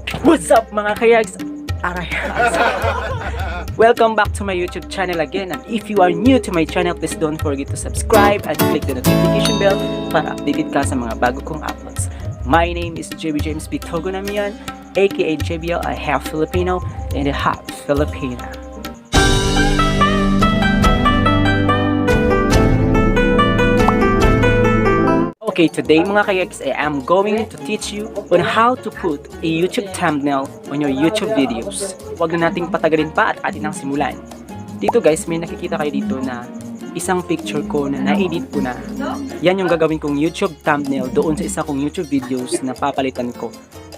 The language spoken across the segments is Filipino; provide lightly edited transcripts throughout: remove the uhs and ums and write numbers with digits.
What's up mga kayags? Aray. Welcome back to my YouTube channel again, and if you are new to my channel, please don't forget to subscribe and click the notification bell para updated ka sa mga bago kong uploads. My name is JB James Bitogo Namian, aka JBL, I half Filipino and a half Filipina. Okay, today mga kayags, I am going to teach you on how to put a YouTube thumbnail on your YouTube videos. Huwag na nating patagalin pa at atin ang simulan. Dito guys, may nakikita kayo dito na isang picture ko na na-edit ko na. Yan yung gagawin kong YouTube thumbnail doon sa isa kong YouTube videos na papalitan ko.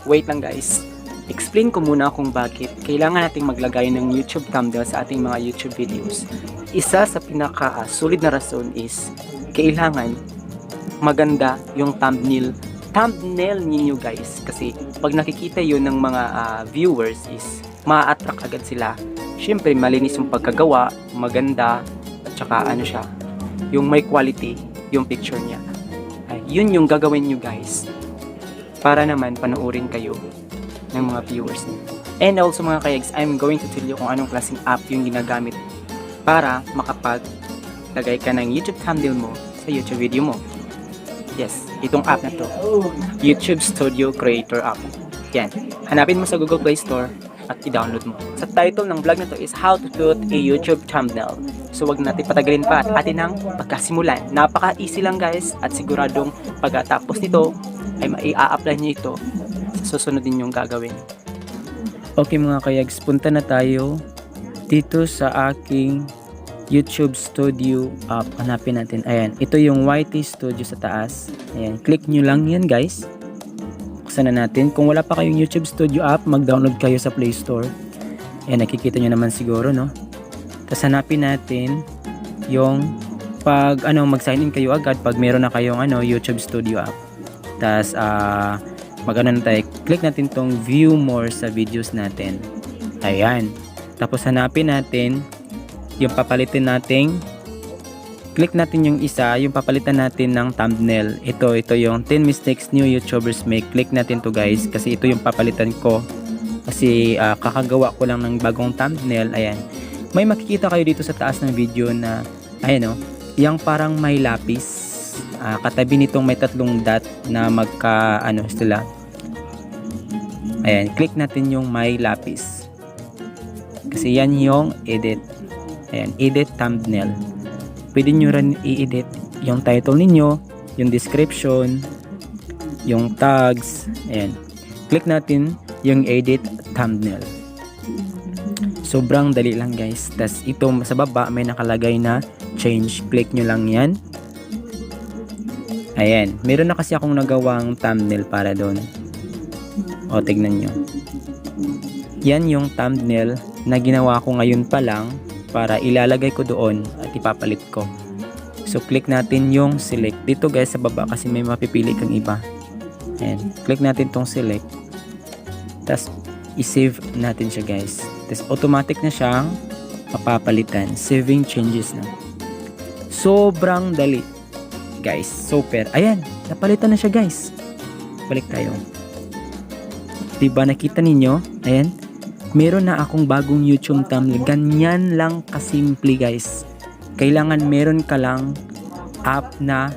Wait lang guys, explain ko muna kung bakit kailangan nating maglagay ng YouTube thumbnail sa ating mga YouTube videos. Isa sa pinaka-solid na rason is kailangan maganda yung thumbnail ninyo guys, kasi pag nakikita yun ng mga viewers is ma-attract agad sila. Syempre malinis yung pagkagawa, maganda, at saka ano siya, yung may quality yung picture niya. Yun yung gagawin nyo guys para naman panoorin kayo ng mga viewers niyo. And also mga kayags, I'm going to tell you kung anong klaseng app yung ginagamit para makapaglagay ka ng YouTube thumbnail mo sa YouTube video mo. Yes, itong app na to, YouTube Studio Creator App. Yan, hanapin mo sa Google Play Store at i-download mo. Sa title ng vlog na to is How to Put a YouTube Thumbnail. So wag natin patagalin pa at atin ang pagkasimulan. Napaka-easy lang guys, at siguradong pagkatapos nito ay mai-a-apply nyo ito sa susunod ninyong gagawin. Okay mga kayags, punta na tayo dito sa aking YouTube Studio app. Hanapin natin. Ayan. Ito yung YT Studio sa taas. Ayan. Click nyo lang yan guys. Buksan na natin. Kung wala pa kayong YouTube Studio app, mag-download kayo sa Play Store. Ayan. Nakikita nyo naman siguro, no? Tapos hanapin natin yung mag-sign in kayo agad pag meron na kayong YouTube Studio app. Tapos, na tayo. Click natin tong view more sa videos natin. Ayan. Tapos hanapin natin yung papalitin nating, click natin yung isa, yung papalitan natin ng thumbnail. Ito yung 10 mistakes new YouTubers make. Click natin to guys, kasi ito yung papalitan ko. Kasi kakagawa ko lang ng bagong thumbnail. Ayan. May makikita kayo dito sa taas ng video na, ayan o, yung parang may lapis. Katabi nitong may tatlong dot na sila. Ayan, click natin yung may lapis. Kasi yan yung edit. Ayan, edit thumbnail. Pwede nyo rin i-edit yung title ninyo, yung description, yung tags. Ayan. Click natin yung edit thumbnail. Sobrang dali lang guys. Tas ito sa baba may nakalagay na change. Click nyo lang yan. Ayan. Meron na kasi akong nagawang thumbnail para doon. O, tignan nyo. Yan yung thumbnail na ginawa ko ngayon pa lang para ilalagay ko doon at ipapalit ko. So click natin yung select dito guys sa baba, kasi may mapipili kang iba. Ayan. Click natin tong select, tapos i-save natin siya guys. Tapos automatic na siyang mapapalitan. Saving changes na. Sobrang dali guys, super. Ayan, napalitan na siya guys. Balik tayo. Diba nakita ninyo? Ayan, meron na akong bagong YouTube thumbnail. Ganyan lang kasimple guys. Kailangan meron ka lang app na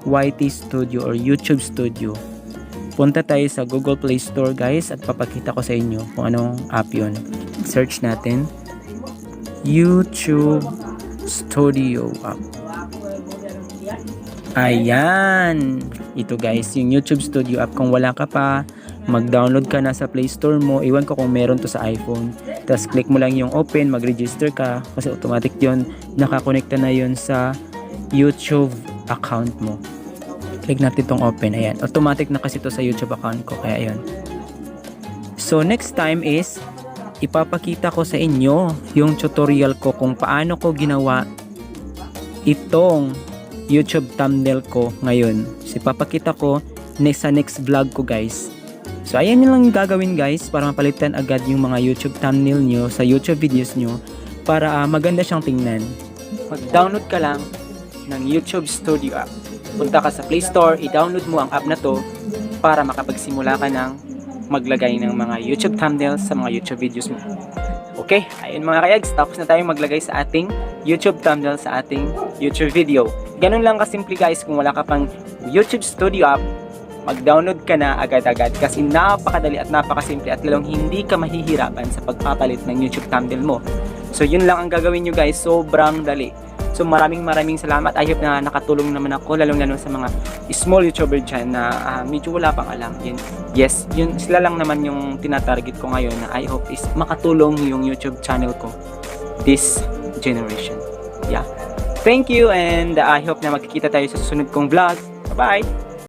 YT Studio or YouTube Studio. Punta tayo sa Google Play Store guys at papakita ko sa inyo kung anong app yun. Search natin YouTube Studio app. Ayan, ito guys yung YouTube Studio app. Kung wala ka pa, mag-download ka na sa Play Store mo. Iwan ko kung meron to sa iPhone. Tapos click mo lang yung open, mag-register ka, kasi automatic yun, nakakonekta na yun sa YouTube account mo. Click natin tong open. Ayan, automatic na kasi to sa YouTube account ko, kaya yun. So next time is ipapakita ko sa inyo yung tutorial ko kung paano ko ginawa itong YouTube thumbnail ko ngayon. So ipapakita ko sa next vlog ko guys. So ayan yung lang gagawin guys para mapalitan agad yung mga YouTube thumbnail nyo sa YouTube videos nyo para maganda siyang tingnan. Mag-download ka lang ng YouTube Studio app. Punta ka sa Play Store, i-download mo ang app na to para makapagsimula ka ng maglagay ng mga YouTube thumbnails sa mga YouTube videos mo. Okay, ayun mga kayags, tapos na tayong maglagay sa ating YouTube thumbnail sa ating YouTube video. Ganun lang kasimple guys, kung wala ka pang YouTube Studio app, mag-download ka na agad-agad kasi napakadali at napakasimple at lalong hindi ka mahihirapan sa pagpapalit ng YouTube thumbnail mo. So yun lang ang gagawin nyo guys, sobrang dali. So maraming salamat. I hope na nakatulong naman ako, lalong sa mga small YouTuber dyan na medyo wala pang alam. Yes, yun sila lang naman yung tinatarget ko ngayon na I hope is makatulong yung YouTube channel ko this generation. Yeah. Thank you and I hope na magkikita tayo sa susunod kong vlog. Bye-bye!